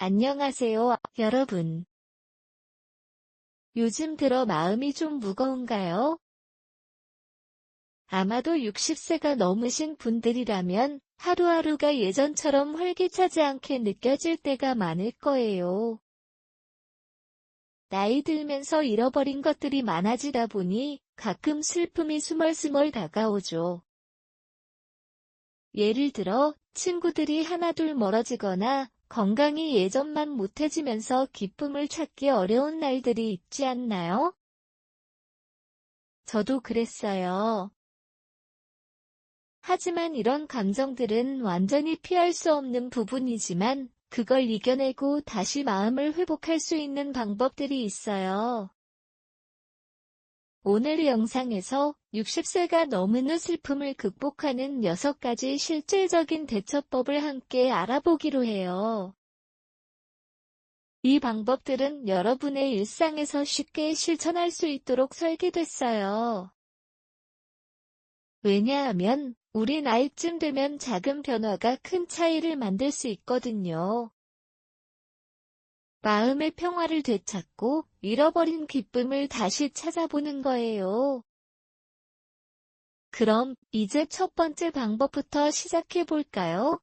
안녕하세요, 여러분. 요즘 들어 마음이 좀 무거운가요? 아마도 60세가 넘으신 분들이라면 하루하루가 예전처럼 활기차지 않게 느껴질 때가 많을 거예요. 나이 들면서 잃어버린 것들이 많아지다 보니 가끔 슬픔이 스멀스멀 다가오죠. 예를 들어, 친구들이 하나둘 멀어지거나 건강이 예전만 못해지면서 기쁨을 찾기 어려운 날들이 있지 않나요? 저도 그랬어요. 하지만 이런 감정들은 완전히 피할 수 없는 부분이지만 그걸 이겨내고 다시 마음을 회복할 수 있는 방법들이 있어요. 오늘 영상에서 60세가 넘은 후 슬픔을 극복하는 6가지 실질적인 대처법을 함께 알아보기로 해요. 이 방법들은 여러분의 일상에서 쉽게 실천할 수 있도록 설계됐어요. 왜냐하면 우리 나이쯤 되면 작은 변화가 큰 차이를 만들 수 있거든요. 마음의 평화를 되찾고 잃어버린 기쁨을 다시 찾아보는 거예요. 그럼 이제 첫 번째 방법부터 시작해 볼까요?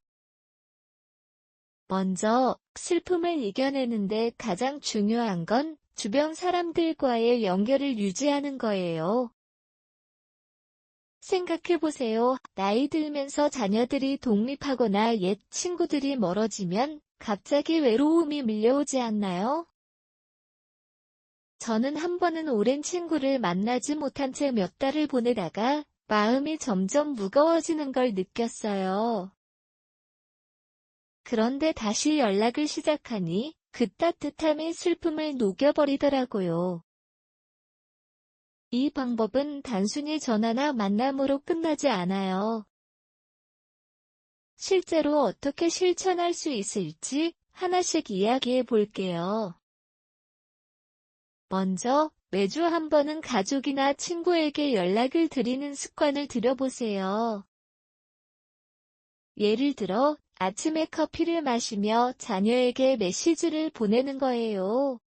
먼저 슬픔을 이겨내는데 가장 중요한 건 주변 사람들과의 연결을 유지하는 거예요. 생각해 보세요. 나이 들면서 자녀들이 독립하거나 옛 친구들이 멀어지면 갑자기 외로움이 밀려오지 않나요? 저는 한 번은 오랜 친구를 만나지 못한 채 몇 달을 보내다가 마음이 점점 무거워지는 걸 느꼈어요. 그런데 다시 연락을 시작하니 그 따뜻함이 슬픔을 녹여버리더라고요. 이 방법은 단순히 전화나 만남으로 끝나지 않아요. 실제로 어떻게 실천할 수 있을지 하나씩 이야기해 볼게요. 먼저, 매주 한 번은 가족이나 친구에게 연락을 드리는 습관을 들여보세요. 예를 들어, 아침에 커피를 마시며 자녀에게 메시지를 보내는 거예요.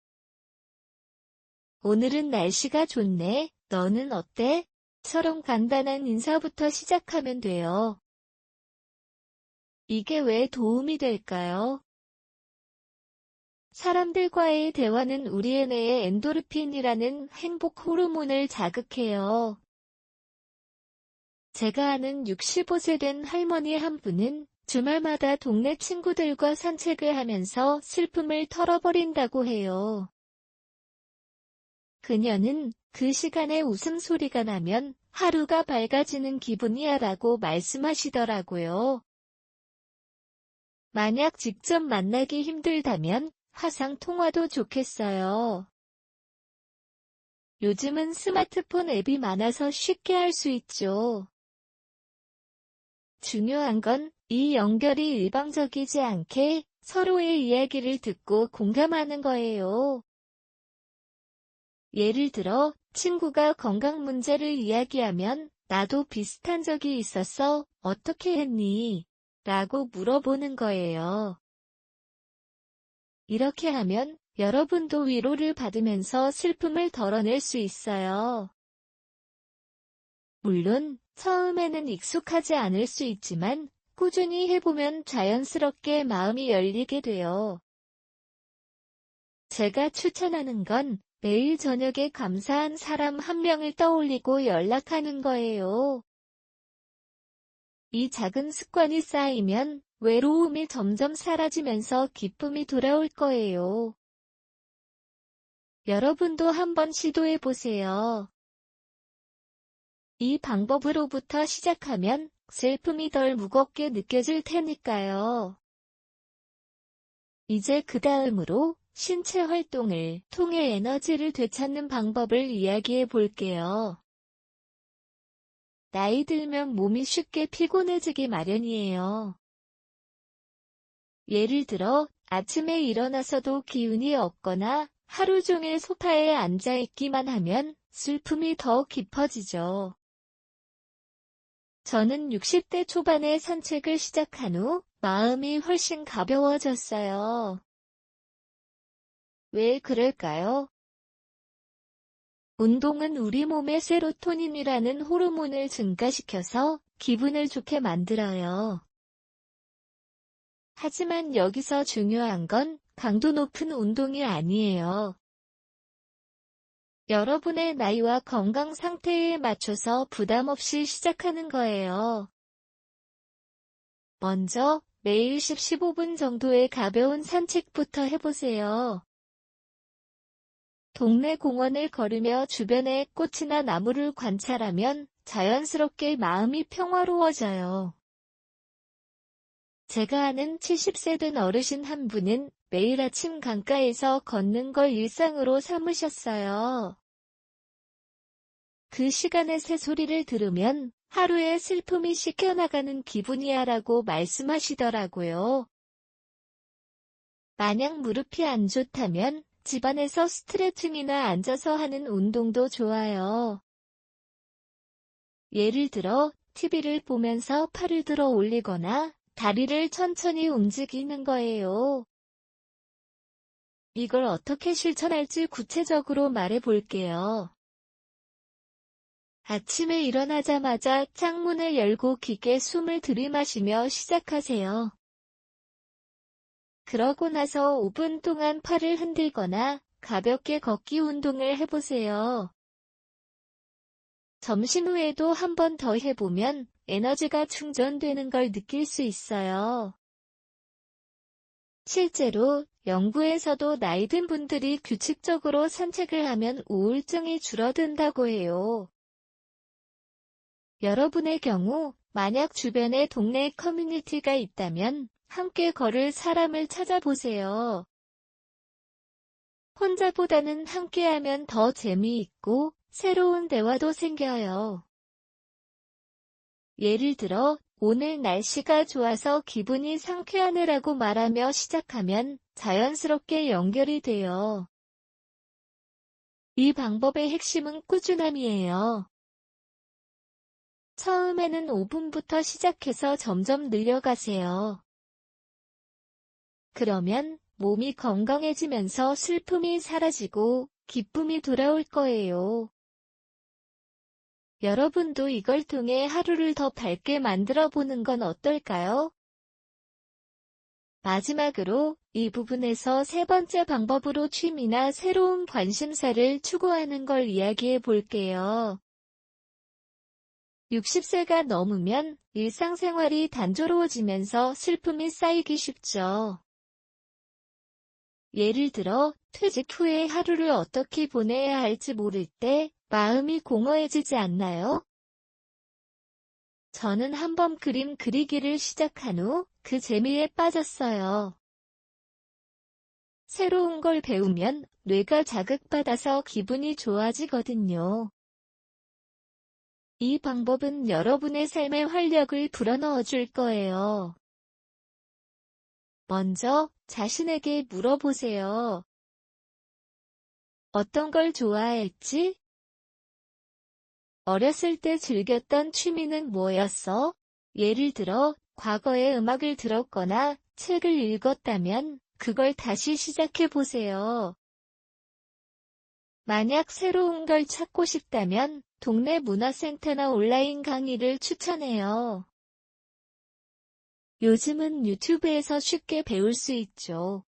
오늘은 날씨가 좋네. 너는 어때? 처럼 간단한 인사부터 시작하면 돼요. 이게 왜 도움이 될까요? 사람들과의 대화는 우리의 뇌의 엔도르핀이라는 행복 호르몬을 자극해요. 제가 아는 65세 된 할머니 한 분은 주말마다 동네 친구들과 산책을 하면서 슬픔을 털어버린다고 해요. 그녀는 그 시간에 웃음소리가 나면 하루가 밝아지는 기분이야 라고 말씀하시더라고요. 만약 직접 만나기 힘들다면 화상 통화도 좋겠어요. 요즘은 스마트폰 앱이 많아서 쉽게 할 수 있죠. 중요한 건 이 연결이 일방적이지 않게 서로의 이야기를 듣고 공감하는 거예요. 예를 들어, 친구가 건강 문제를 이야기하면 나도 비슷한 적이 있었어. 어떻게 했니? 라고 물어보는 거예요. 이렇게 하면 여러분도 위로를 받으면서 슬픔을 덜어낼 수 있어요. 물론 처음에는 익숙하지 않을 수 있지만 꾸준히 해보면 자연스럽게 마음이 열리게 돼요. 제가 추천하는 건 매일 저녁에 감사한 사람 한 명을 떠올리고 연락하는 거예요. 이 작은 습관이 쌓이면 외로움이 점점 사라지면서 기쁨이 돌아올 거예요. 여러분도 한번 시도해 보세요. 이 방법으로부터 시작하면 슬픔이 덜 무겁게 느껴질 테니까요. 이제 그 다음으로 신체 활동을 통해 에너지를 되찾는 방법을 이야기해 볼게요. 나이 들면 몸이 쉽게 피곤해지기 마련이에요. 예를 들어, 아침에 일어나서도 기운이 없거나 하루 종일 소파에 앉아 있기만 하면 슬픔이 더 깊어지죠. 저는 60대 초반에 산책을 시작한 후 마음이 훨씬 가벼워졌어요. 왜 그럴까요? 운동은 우리 몸의 세로토닌이라는 호르몬을 증가시켜서 기분을 좋게 만들어요. 하지만 여기서 중요한 건 강도 높은 운동이 아니에요. 여러분의 나이와 건강 상태에 맞춰서 부담 없이 시작하는 거예요. 먼저 매일 10-15분 정도의 가벼운 산책부터 해보세요. 동네 공원을 걸으며 주변의 꽃이나 나무를 관찰하면 자연스럽게 마음이 평화로워져요. 제가 아는 70세 된 어르신 한 분은 매일 아침 강가에서 걷는 걸 일상으로 삼으셨어요. 그 시간에 새소리를 들으면 하루의 슬픔이 씻겨나가는 기분이야라고 말씀하시더라고요. 만약 무릎이 안 좋다면 집안에서 스트레칭이나 앉아서 하는 운동도 좋아요. 예를 들어 TV를 보면서 팔을 들어 올리거나 다리를 천천히 움직이는 거예요. 이걸 어떻게 실천할지 구체적으로 말해 볼게요. 아침에 일어나자마자 창문을 열고 깊게 숨을 들이마시며 시작하세요. 그러고 나서 5분 동안 팔을 흔들거나 가볍게 걷기 운동을 해보세요. 점심 후에도 한 번 더 해보면 에너지가 충전되는 걸 느낄 수 있어요. 실제로 연구에서도 나이 든 분들이 규칙적으로 산책을 하면 우울증이 줄어든다고 해요. 여러분의 경우 만약 주변에 동네 커뮤니티가 있다면 함께 걸을 사람을 찾아보세요. 혼자보다는 함께하면 더 재미있고 새로운 대화도 생겨요. 예를 들어 오늘 날씨가 좋아서 기분이 상쾌하네라고 말하며 시작하면 자연스럽게 연결이 돼요. 이 방법의 핵심은 꾸준함이에요. 처음에는 5분부터 시작해서 점점 늘려가세요. 그러면 몸이 건강해지면서 슬픔이 사라지고 기쁨이 돌아올 거예요. 여러분도 이걸 통해 하루를 더 밝게 만들어 보는 건 어떨까요? 마지막으로 이 부분에서 세 번째 방법으로 취미나 새로운 관심사를 추구하는 걸 이야기해 볼게요. 60세가 넘으면 일상생활이 단조로워지면서 슬픔이 쌓이기 쉽죠. 예를 들어 퇴직 후에 하루를 어떻게 보내야 할지 모를 때 마음이 공허해지지 않나요? 저는 한번 그림 그리기를 시작한 후 그 재미에 빠졌어요. 새로운 걸 배우면 뇌가 자극받아서 기분이 좋아지거든요. 이 방법은 여러분의 삶에 활력을 불어넣어 줄 거예요. 먼저 자신에게 물어보세요. 어떤 걸 좋아했지? 어렸을 때 즐겼던 취미는 뭐였어? 예를 들어, 과거에 음악을 들었거나 책을 읽었다면 그걸 다시 시작해 보세요. 만약 새로운 걸 찾고 싶다면 동네 문화센터나 온라인 강의를 추천해요. 요즘은 유튜브에서 쉽게 배울 수 있죠.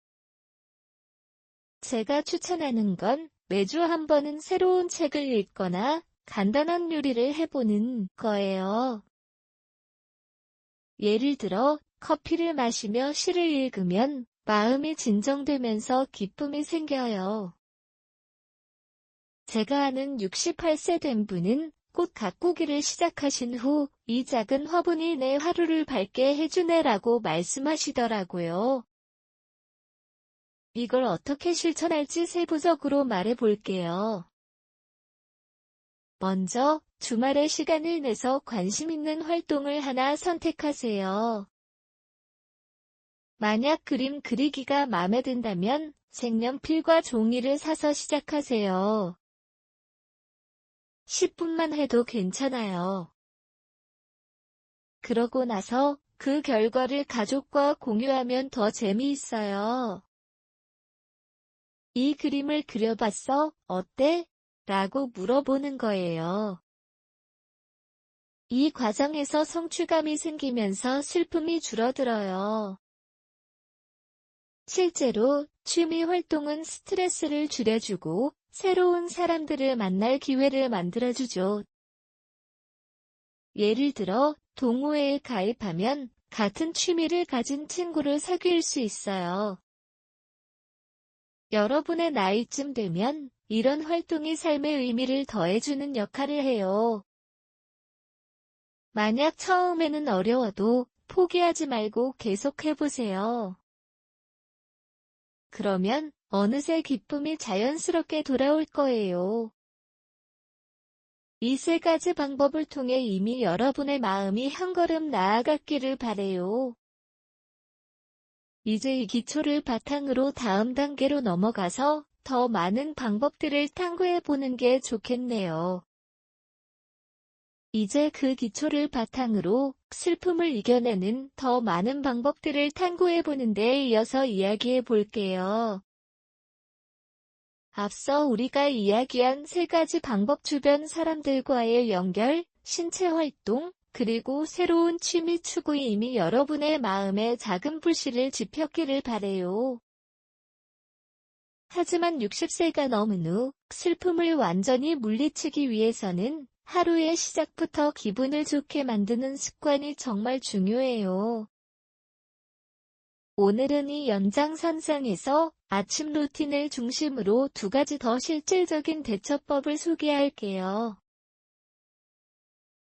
제가 추천하는 건 매주 한 번은 새로운 책을 읽거나 간단한 요리를 해보는 거예요. 예를 들어 커피를 마시며 시를 읽으면 마음이 진정되면서 기쁨이 생겨요. 제가 아는 68세 된 분은 꽃 가꾸기를 시작하신 후 이 작은 화분이 내 하루를 밝게 해주네라고 말씀하시더라고요. 이걸 어떻게 실천할지 세부적으로 말해 볼게요. 먼저 주말에 시간을 내서 관심 있는 활동을 하나 선택하세요. 만약 그림 그리기가 마음에 든다면 색연필과 종이를 사서 시작하세요. 10분만 해도 괜찮아요. 그러고 나서 그 결과를 가족과 공유하면 더 재미있어요. 이 그림을 그려봤어? 어때? 라고 물어보는 거예요. 이 과정에서 성취감이 생기면서 슬픔이 줄어들어요. 실제로 취미 활동은 스트레스를 줄여주고 새로운 사람들을 만날 기회를 만들어주죠. 예를 들어 동호회에 가입하면 같은 취미를 가진 친구를 사귈 수 있어요. 여러분의 나이쯤 되면 이런 활동이 삶의 의미를 더해주는 역할을 해요. 만약 처음에는 어려워도 포기하지 말고 계속해보세요. 그러면 어느새 기쁨이 자연스럽게 돌아올 거예요. 이 세 가지 방법을 통해 이미 여러분의 마음이 한 걸음 나아갔기를 바래요. 이제 이 기초를 바탕으로 다음 단계로 넘어가서 더 많은 방법들을 탐구해보는 게 좋겠네요. 이제 그 기초를 바탕으로 슬픔을 이겨내는 더 많은 방법들을 탐구해보는 데 이어서 이야기해 볼게요. 앞서 우리가 이야기한 세 가지 방법 주변 사람들과의 연결, 신체 활동, 그리고 새로운 취미 추구이 이미 여러분의 마음에 작은 불씨를 지폈기를 바래요. 하지만 60세가 넘은 후 슬픔을 완전히 물리치기 위해서는 하루의 시작부터 기분을 좋게 만드는 습관이 정말 중요해요. 오늘은 이 연장선상에서 아침 루틴을 중심으로 두 가지 더 실질적인 대처법을 소개할게요.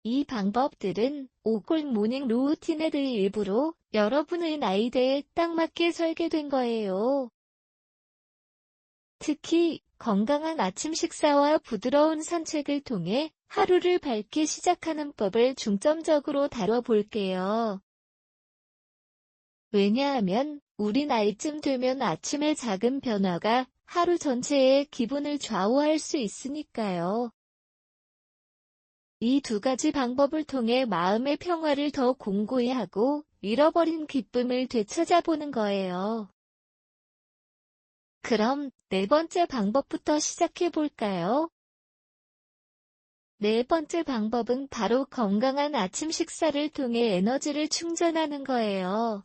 이 방법들은 오골 모닝 루틴의 일부로 여러분의 나이대에 딱 맞게 설계된 거예요. 특히 건강한 아침 식사와 부드러운 산책을 통해 하루를 밝게 시작하는 법을 중점적으로 다뤄볼게요. 왜냐하면 우리 나이쯤 되면 아침의 작은 변화가 하루 전체의 기분을 좌우할 수 있으니까요. 이 두 가지 방법을 통해 마음의 평화를 더 공고히 하고 잃어버린 기쁨을 되찾아보는 거예요. 그럼 네 번째 방법부터 시작해볼까요? 네 번째 방법은 바로 건강한 아침 식사를 통해 에너지를 충전하는 거예요.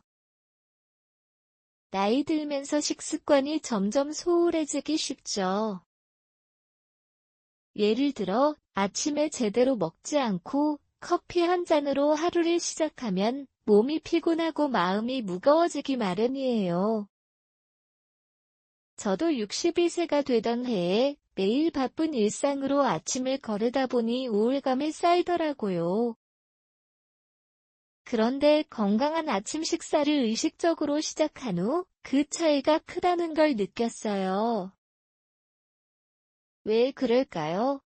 나이 들면서 식습관이 점점 소홀해지기 쉽죠. 예를 들어 아침에 제대로 먹지 않고 커피 한 잔으로 하루를 시작하면 몸이 피곤하고 마음이 무거워지기 마련이에요. 저도 62세가 되던 해에 매일 바쁜 일상으로 아침을 거르다 보니 우울감이 쌓이더라고요. 그런데 건강한 아침 식사를 의식적으로 시작한 후 그 차이가 크다는 걸 느꼈어요. 왜 그럴까요?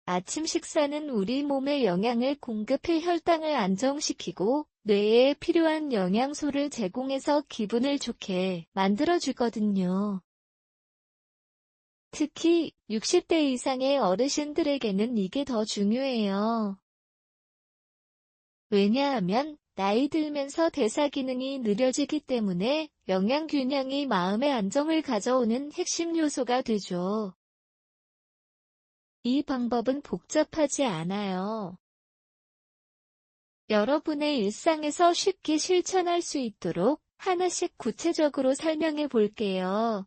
아침 식사는 우리 몸에 영양을 공급해 혈당을 안정시키고 뇌에 필요한 영양소를 제공해서 기분을 좋게 만들어주거든요. 특히 60대 이상의 어르신들에게는 이게 더 중요해요. 왜냐하면 나이 들면서 대사 기능이 느려지기 때문에 영양 균형이 마음의 안정을 가져오는 핵심 요소가 되죠. 이 방법은 복잡하지 않아요. 여러분의 일상에서 쉽게 실천할 수 있도록 하나씩 구체적으로 설명해 볼게요.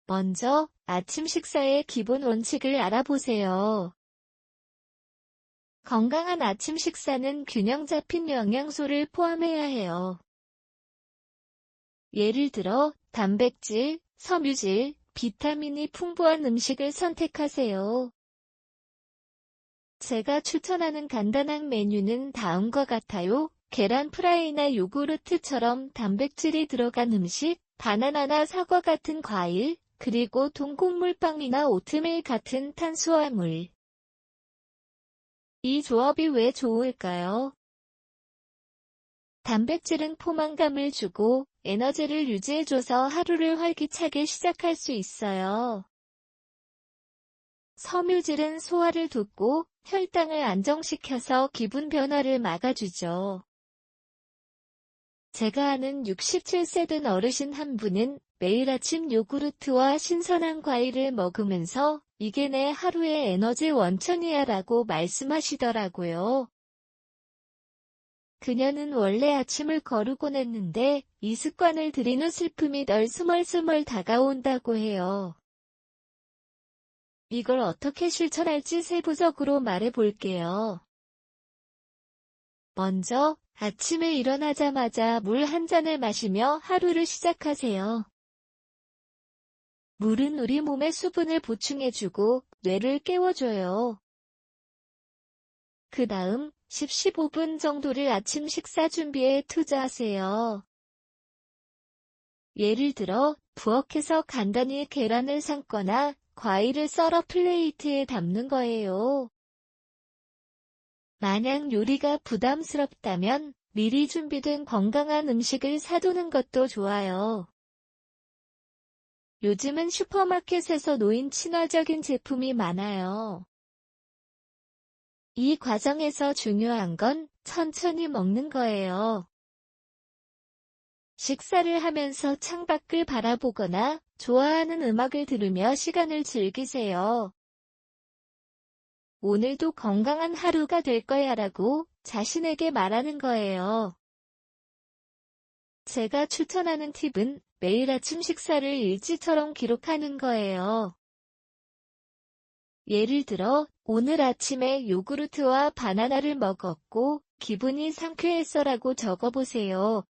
먼저 아침 식사의 기본 원칙을 알아보세요. 건강한 아침 식사는 균형 잡힌 영양소를 포함해야 해요. 예를 들어 단백질, 섬유질, 비타민이 풍부한 음식을 선택하세요. 제가 추천하는 간단한 메뉴는 다음과 같아요. 계란 프라이나 요구르트처럼 단백질이 들어간 음식, 바나나나 사과 같은 과일, 그리고 동곡물빵이나 오트밀 같은 탄수화물. 이 조합이 왜 좋을까요? 단백질은 포만감을 주고 에너지를 유지해줘서 하루를 활기차게 시작할 수 있어요. 섬유질은 소화를 돕고 혈당을 안정시켜서 기분 변화를 막아주죠. 제가 아는 67세 된 어르신 한 분은 매일 아침 요구르트와 신선한 과일을 먹으면서 이게 내 하루의 에너지 원천이야 라고 말씀하시더라고요. 그녀는 원래 아침을 거르곤 했는데 이 습관을 들인 후 슬픔이 널 스멀스멀 다가온다고 해요. 이걸 어떻게 실천할지 세부적으로 말해볼게요. 먼저 아침에 일어나자마자 물 한 잔을 마시며 하루를 시작하세요. 물은 우리 몸의 수분을 보충해주고 뇌를 깨워줘요. 그 다음 10-15분 정도를 아침 식사 준비에 투자하세요. 예를 들어 부엌에서 간단히 계란을 삶거나 과일을 썰어 플레이트에 담는 거예요. 만약 요리가 부담스럽다면 미리 준비된 건강한 음식을 사두는 것도 좋아요. 요즘은 슈퍼마켓에서 노인 친화적인 제품이 많아요. 이 과정에서 중요한 건 천천히 먹는 거예요. 식사를 하면서 창밖을 바라보거나 좋아하는 음악을 들으며 시간을 즐기세요. 오늘도 건강한 하루가 될 거야 라고 자신에게 말하는 거예요. 제가 추천하는 팁은 매일 아침 식사를 일지처럼 기록하는 거예요. 예를 들어, 오늘 아침에 요구르트와 바나나를 먹었고 기분이 상쾌했어라고 적어보세요.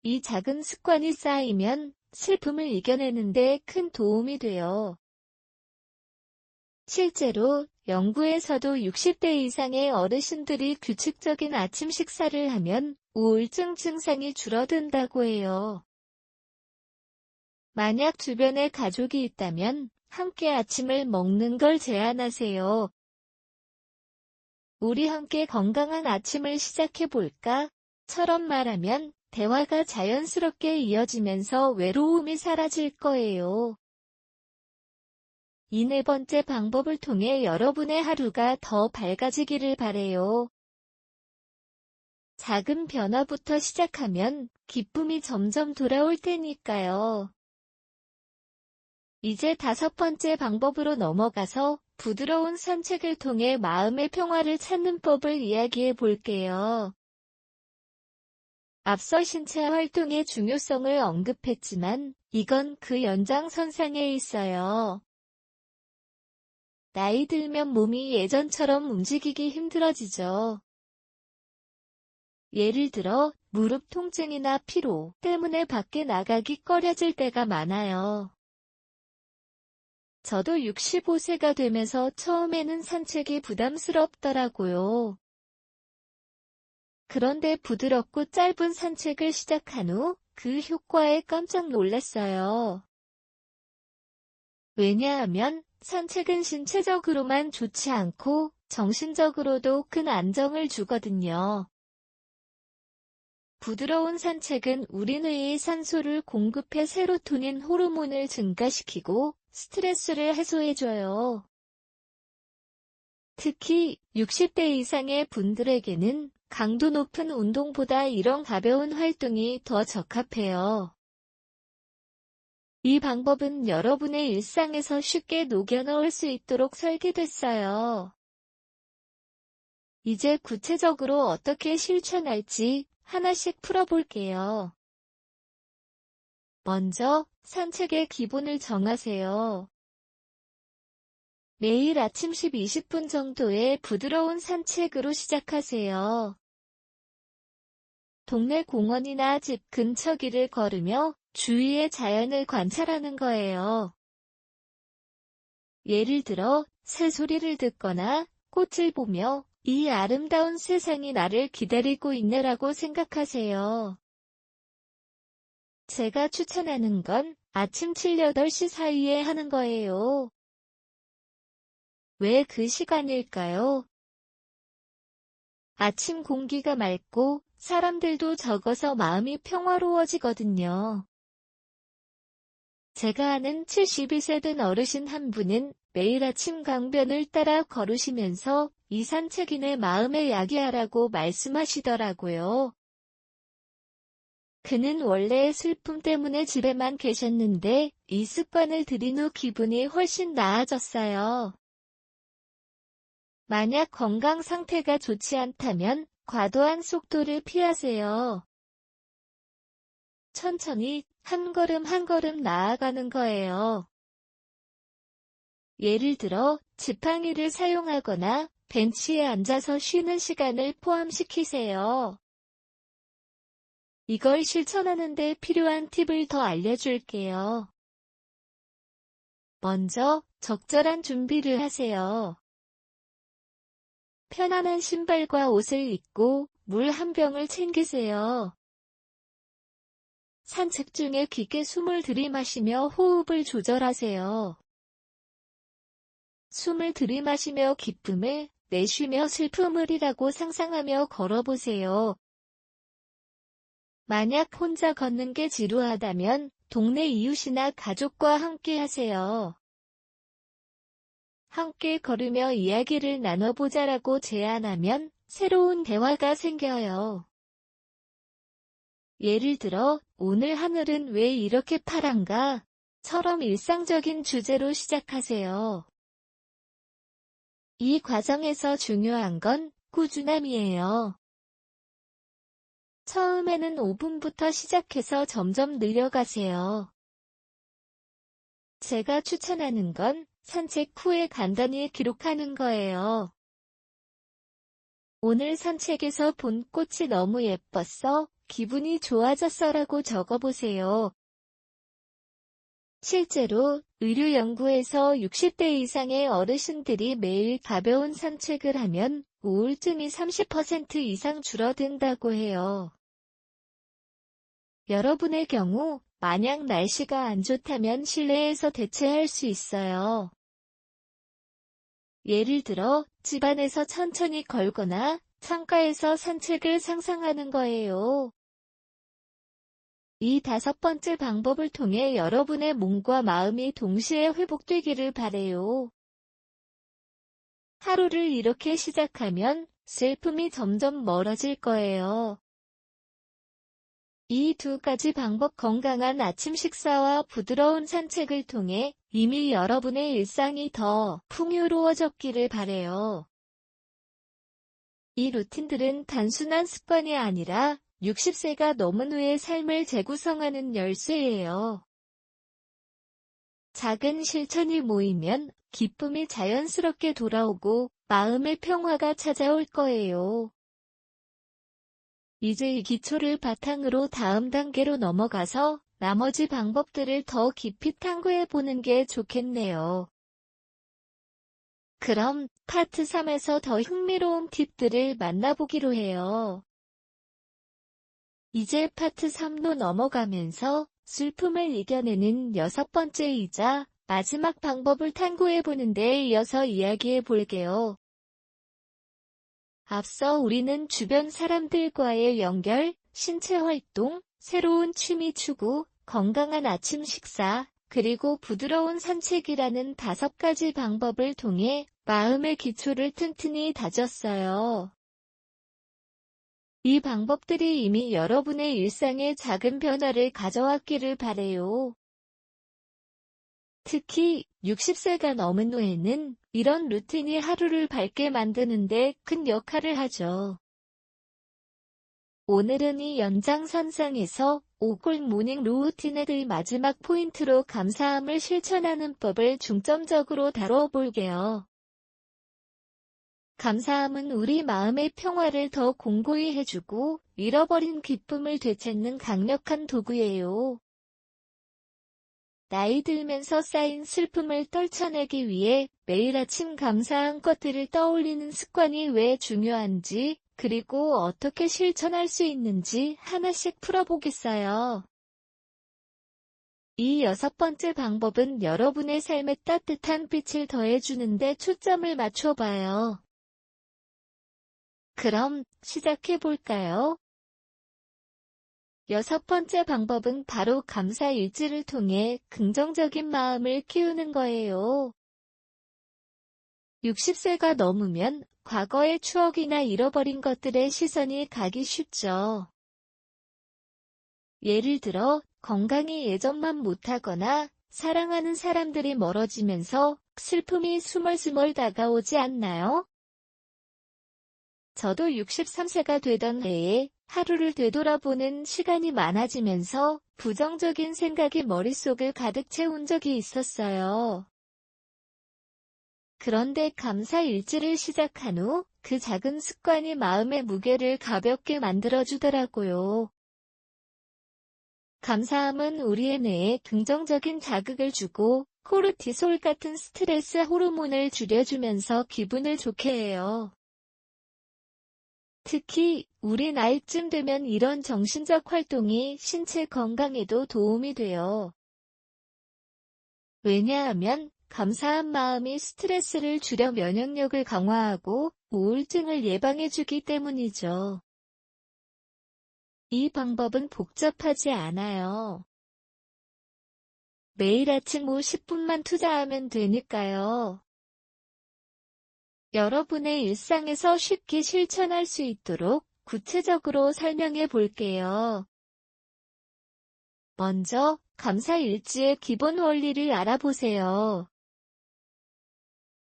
이 작은 습관이 쌓이면 슬픔을 이겨내는데 큰 도움이 돼요. 실제로 연구에서도 60대 이상의 어르신들이 규칙적인 아침 식사를 하면 우울증 증상이 줄어든다고 해요. 만약 주변에 가족이 있다면 함께 아침을 먹는 걸 제안하세요. 우리 함께 건강한 아침을 시작해볼까? 처럼 말하면 대화가 자연스럽게 이어지면서 외로움이 사라질 거예요. 이 네 번째 방법을 통해 여러분의 하루가 더 밝아지기를 바래요. 작은 변화부터 시작하면 기쁨이 점점 돌아올 테니까요. 이제 5번째 방법으로 넘어가서 부드러운 산책을 통해 마음의 평화를 찾는 법을 이야기해 볼게요. 앞서 신체 활동의 중요성을 언급했지만 이건 그 연장선상에 있어요. 나이 들면 몸이 예전처럼 움직이기 힘들어지죠. 예를 들어 무릎 통증이나 피로 때문에 밖에 나가기 꺼려질 때가 많아요. 저도 65세가 되면서 처음에는 산책이 부담스럽더라고요. 그런데 부드럽고 짧은 산책을 시작한 후 그 효과에 깜짝 놀랐어요. 왜냐하면 산책은 신체적으로만 좋지 않고 정신적으로도 큰 안정을 주거든요. 부드러운 산책은 우리 뇌에 산소를 공급해 세로토닌 호르몬을 증가시키고 스트레스를 해소해줘요. 특히 60대 이상의 분들에게는 강도 높은 운동보다 이런 가벼운 활동이 더 적합해요. 이 방법은 여러분의 일상에서 쉽게 녹여 넣을 수 있도록 설계됐어요. 이제 구체적으로 어떻게 실천할지 하나씩 풀어볼게요. 먼저 산책의 기본을 정하세요. 매일 아침 10-20분 정도의 부드러운 산책으로 시작하세요. 동네 공원이나 집 근처 길을 걸으며 주위의 자연을 관찰하는 거예요. 예를 들어 새소리를 듣거나 꽃을 보며 이 아름다운 세상이 나를 기다리고 있네라고 생각하세요. 제가 추천하는 건 아침 7-8시 사이에 하는 거예요. 왜 그 시간일까요? 아침 공기가 맑고 사람들도 적어서 마음이 평화로워지거든요. 제가 아는 72세 된 어르신 한 분은 매일 아침 강변을 따라 걸으시면서 이 산책이 내 마음의 약이야라고 말씀하시더라고요. 그는 원래 슬픔 때문에 집에만 계셨는데 이 습관을 들인 후 기분이 훨씬 나아졌어요. 만약 건강 상태가 좋지 않다면 과도한 속도를 피하세요. 천천히 한 걸음 한 걸음 나아가는 거예요. 예를 들어 지팡이를 사용하거나 벤치에 앉아서 쉬는 시간을 포함시키세요. 이걸 실천하는 데 필요한 팁을 더 알려줄게요. 먼저 적절한 준비를 하세요. 편안한 신발과 옷을 입고 물 한 병을 챙기세요. 산책 중에 깊게 숨을 들이마시며 호흡을 조절하세요. 숨을 들이마시며 기쁨을, 내쉬며 슬픔을이라고 상상하며 걸어보세요. 만약 혼자 걷는 게 지루하다면 동네 이웃이나 가족과 함께 하세요. 함께 걸으며 이야기를 나눠보자라고 제안하면 새로운 대화가 생겨요. 예를 들어, 오늘 하늘은 왜 이렇게 파란가? 처럼 일상적인 주제로 시작하세요. 이 과정에서 중요한 건 꾸준함이에요. 처음에는 5분부터 시작해서 점점 늘려가세요. 제가 추천하는 건 산책 후에 간단히 기록하는 거예요. 오늘 산책에서 본 꽃이 너무 예뻤어, 기분이 좋아졌어라고 적어보세요. 실제로 의료 연구에서 60대 이상의 어르신들이 매일 가벼운 산책을 하면 우울증이 30% 이상 줄어든다고 해요. 여러분의 경우 만약 날씨가 안 좋다면 실내에서 대체할 수 있어요. 예를 들어 집 안에서 천천히 걸거나 창가에서 산책을 상상하는 거예요. 이 5번째 방법을 통해 여러분의 몸과 마음이 동시에 회복되기를 바래요. 하루를 이렇게 시작하면 슬픔이 점점 멀어질 거예요. 이 2가지 방법 건강한 아침 식사와 부드러운 산책을 통해 이미 여러분의 일상이 더 풍요로워졌기를 바래요. 이 루틴들은 단순한 습관이 아니라 60세가 넘은 후의 삶을 재구성하는 열쇠예요. 작은 실천이 모이면 기쁨이 자연스럽게 돌아오고 마음의 평화가 찾아올 거예요. 이제 이 기초를 바탕으로 다음 단계로 넘어가서 나머지 방법들을 더 깊이 탐구해 보는 게 좋겠네요. 그럼 파트 3에서 더 흥미로운 팁들을 만나보기로 해요. 이제 파트 3로 넘어가면서 슬픔을 이겨내는 6번째이자 마지막 방법을 탐구해 보는 데 이어서 이야기해 볼게요. 앞서 우리는 주변 사람들과의 연결, 신체 활동, 새로운 취미 추구, 건강한 아침 식사, 그리고 부드러운 산책이라는 5가지 방법을 통해 마음의 기초를 튼튼히 다졌어요. 이 방법들이 이미 여러분의 일상에 작은 변화를 가져왔기를 바래요. 특히 60세가 넘은 후에는 이런 루틴이 하루를 밝게 만드는데 큰 역할을 하죠. 오늘은 이 연장선상에서 5골 모닝 루틴의 마지막 포인트로 감사함을 실천하는 법을 중점적으로 다뤄볼게요. 감사함은 우리 마음의 평화를 더 공고히 해주고 잃어버린 기쁨을 되찾는 강력한 도구예요. 나이 들면서 쌓인 슬픔을 떨쳐내기 위해 매일 아침 감사한 것들을 떠올리는 습관이 왜 중요한지, 그리고 어떻게 실천할 수 있는지 하나씩 풀어보겠어요. 이 6번째 방법은 여러분의 삶에 따뜻한 빛을 더해주는 데 초점을 맞춰봐요. 그럼 시작해볼까요? 6번째 방법은 바로 감사 일지를 통해 긍정적인 마음을 키우는 거예요. 60세가 넘으면 과거의 추억이나 잃어버린 것들의 시선이 가기 쉽죠. 예를 들어, 건강이 예전만 못하거나 사랑하는 사람들이 멀어지면서 슬픔이 스멀스멀 다가오지 않나요? 저도 63세가 되던 해에 하루를 되돌아보는 시간이 많아지면서 부정적인 생각이 머릿속을 가득 채운 적이 있었어요. 그런데 감사 일지를 시작한 후 그 작은 습관이 마음의 무게를 가볍게 만들어주더라고요. 감사함은 우리의 뇌에 긍정적인 자극을 주고 코르티솔 같은 스트레스 호르몬을 줄여주면서 기분을 좋게 해요. 특히 우리 나이쯤 되면 이런 정신적 활동이 신체 건강에도 도움이 돼요. 왜냐하면 감사한 마음이 스트레스를 줄여 면역력을 강화하고 우울증을 예방해주기 때문이죠. 이 방법은 복잡하지 않아요. 매일 아침 후 10분만 투자하면 되니까요. 여러분의 일상에서 쉽게 실천할 수 있도록 구체적으로 설명해 볼게요. 먼저, 감사 일지의 기본 원리를 알아보세요.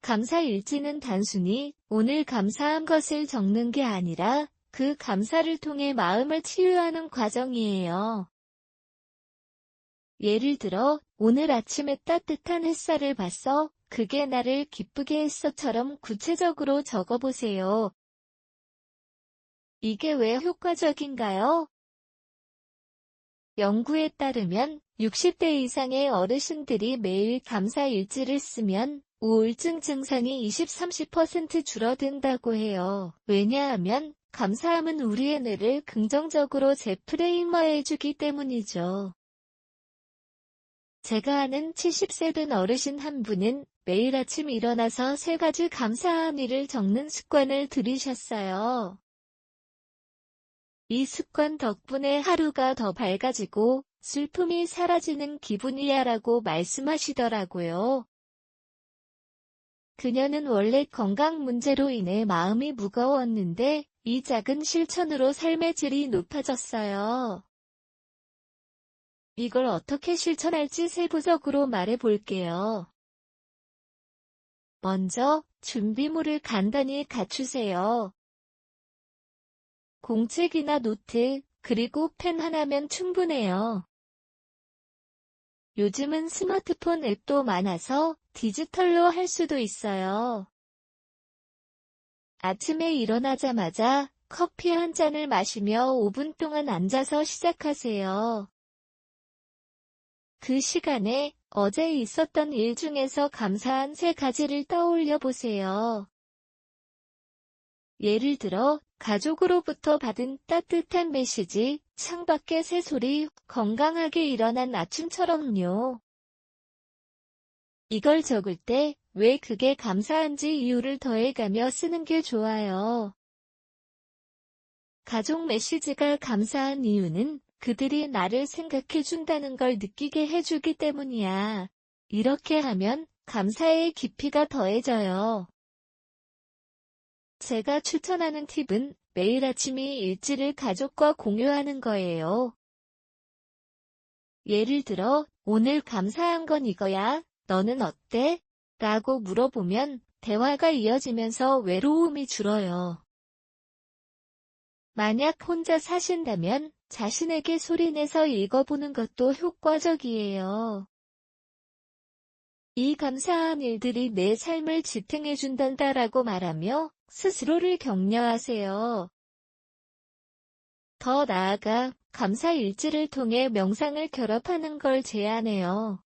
감사 일지는 단순히 오늘 감사한 것을 적는 게 아니라 그 감사를 통해 마음을 치유하는 과정이에요. 예를 들어, 오늘 아침에 따뜻한 햇살을 봤어. 그게 나를 기쁘게 했어처럼 구체적으로 적어보세요. 이게 왜 효과적인가요? 연구에 따르면 60대 이상의 어르신들이 매일 감사 일지를 쓰면 우울증 증상이 20-30% 줄어든다고 해요. 왜냐하면 감사함은 우리의 뇌를 긍정적으로 재프레임화해주기 때문이죠. 제가 아는 70세 된 어르신 한 분은 매일 아침 일어나서 3가지 감사한 일을 적는 습관을 들이셨어요. 이 습관 덕분에 하루가 더 밝아지고 슬픔이 사라지는 기분이야라고 말씀하시더라고요. 그녀는 원래 건강 문제로 인해 마음이 무거웠는데 이 작은 실천으로 삶의 질이 높아졌어요. 이걸 어떻게 실천할지 세부적으로 말해 볼게요. 먼저, 준비물을 간단히 갖추세요. 공책이나 노트, 그리고 펜 하나면 충분해요. 요즘은 스마트폰 앱도 많아서 디지털로 할 수도 있어요. 아침에 일어나자마자 커피 한 잔을 마시며 5분 동안 앉아서 시작하세요. 그 시간에 어제 있었던 일 중에서 감사한 3가지를 떠올려 보세요. 예를 들어, 가족으로부터 받은 따뜻한 메시지, 창밖의 새소리, 건강하게 일어난 아침처럼요. 이걸 적을 때 왜 그게 감사한지 이유를 더해가며 쓰는 게 좋아요. 가족 메시지가 감사한 이유는 그들이 나를 생각해준다는 걸 느끼게 해주기 때문이야. 이렇게 하면 감사의 깊이가 더해져요. 제가 추천하는 팁은 매일 아침이 일지를 가족과 공유하는 거예요. 예를 들어, 오늘 감사한 건 이거야. 너는 어때? 라고 물어보면 대화가 이어지면서 외로움이 줄어요. 만약 혼자 사신다면 자신에게 소리내서 읽어보는 것도 효과적이에요. 이 감사한 일들이 내 삶을 지탱해준단다라고 말하며 스스로를 격려하세요. 더 나아가 감사 일지를 통해 명상을 결합하는 걸 제안해요.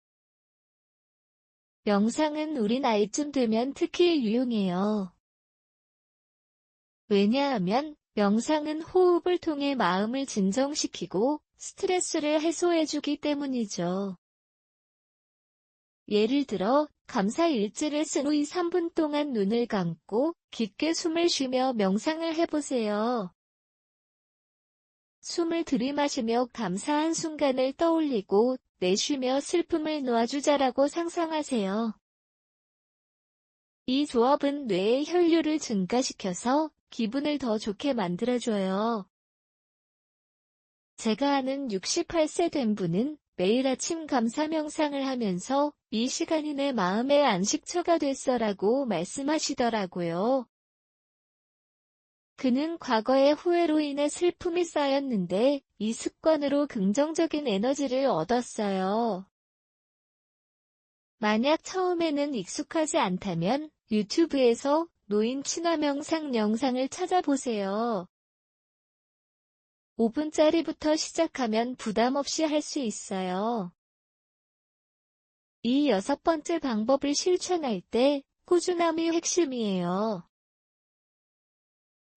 명상은 우리 나이쯤 되면 특히 유용해요. 왜냐하면 명상은 호흡을 통해 마음을 진정시키고 스트레스를 해소해주기 때문이죠. 예를 들어, 감사 일지를 쓴 후 3분 동안 눈을 감고 깊게 숨을 쉬며 명상을 해보세요. 숨을 들이마시며 감사한 순간을 떠올리고 내쉬며 슬픔을 놓아주자라고 상상하세요. 이 조합은 뇌의 혈류를 증가시켜서 기분을 더 좋게 만들어줘요. 제가 아는 68세 된 분은 매일 아침 감사 명상을 하면서 이 시간이 내 마음의 안식처가 됐어라고 말씀하시더라고요. 그는 과거의 후회로 인해 슬픔이 쌓였는데 이 습관으로 긍정적인 에너지를 얻었어요. 만약 처음에는 익숙하지 않다면 유튜브에서 노인 친화 명상 영상을 찾아보세요. 5분짜리부터 시작하면 부담 없이 할 수 있어요. 이 6번째 방법을 실천할 때 꾸준함이 핵심이에요.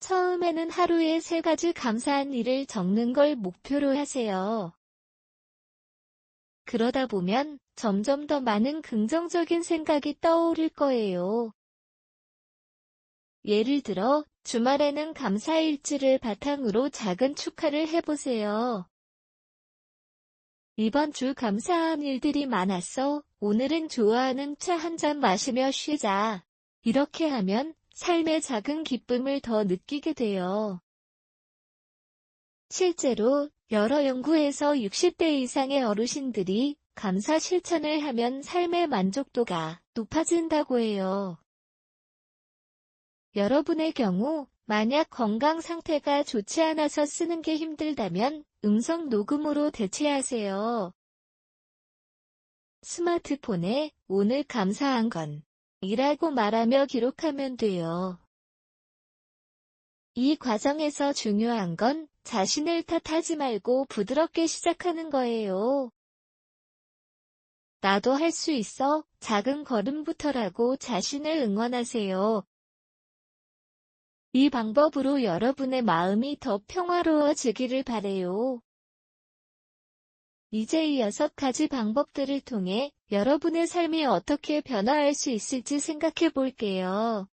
처음에는 하루에 3가지 감사한 일을 적는 걸 목표로 하세요. 그러다 보면 점점 더 많은 긍정적인 생각이 떠오를 거예요. 예를 들어, 주말에는 감사일지를 바탕으로 작은 축하를 해보세요. 이번 주 감사한 일들이 많았어. 오늘은 좋아하는 차 한 잔 마시며 쉬자. 이렇게 하면 삶의 작은 기쁨을 더 느끼게 돼요. 실제로 여러 연구에서 60대 이상의 어르신들이 감사 실천을 하면 삶의 만족도가 높아진다고 해요. 여러분의 경우 만약 건강 상태가 좋지 않아서 쓰는 게 힘들다면 음성 녹음으로 대체하세요. 스마트폰에 오늘 감사한 건 이라고 말하며 기록하면 돼요. 이 과정에서 중요한 건 자신을 탓하지 말고 부드럽게 시작하는 거예요. 나도 할 수 있어. 작은 걸음부터라고 자신을 응원하세요. 이 방법으로 여러분의 마음이 더 평화로워지기를 바래요. 이제 이 6가지 방법들을 통해 여러분의 삶이 어떻게 변화할 수 있을지 생각해 볼게요.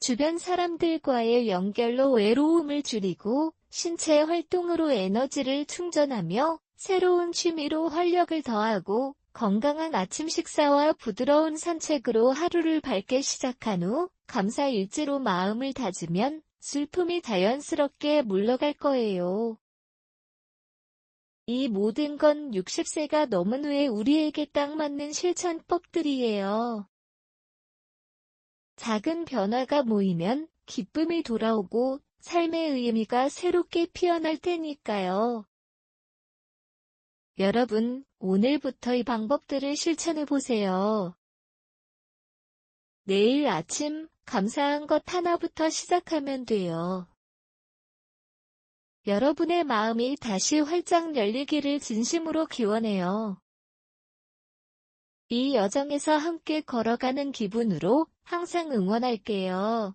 주변 사람들과의 연결로 외로움을 줄이고 신체 활동으로 에너지를 충전하며 새로운 취미로 활력을 더하고 건강한 아침 식사와 부드러운 산책으로 하루를 밝게 시작한 후 감사 일지로 마음을 다지면 슬픔이 자연스럽게 물러갈 거예요. 이 모든 건 60세가 넘은 후에 우리에게 딱 맞는 실천법들이에요. 작은 변화가 모이면 기쁨이 돌아오고 삶의 의미가 새롭게 피어날 테니까요. 여러분, 오늘부터 이 방법들을 실천해보세요. 내일 아침 감사한 것 하나부터 시작하면 돼요. 여러분의 마음이 다시 활짝 열리기를 진심으로 기원해요. 이 여정에서 함께 걸어가는 기분으로 항상 응원할게요.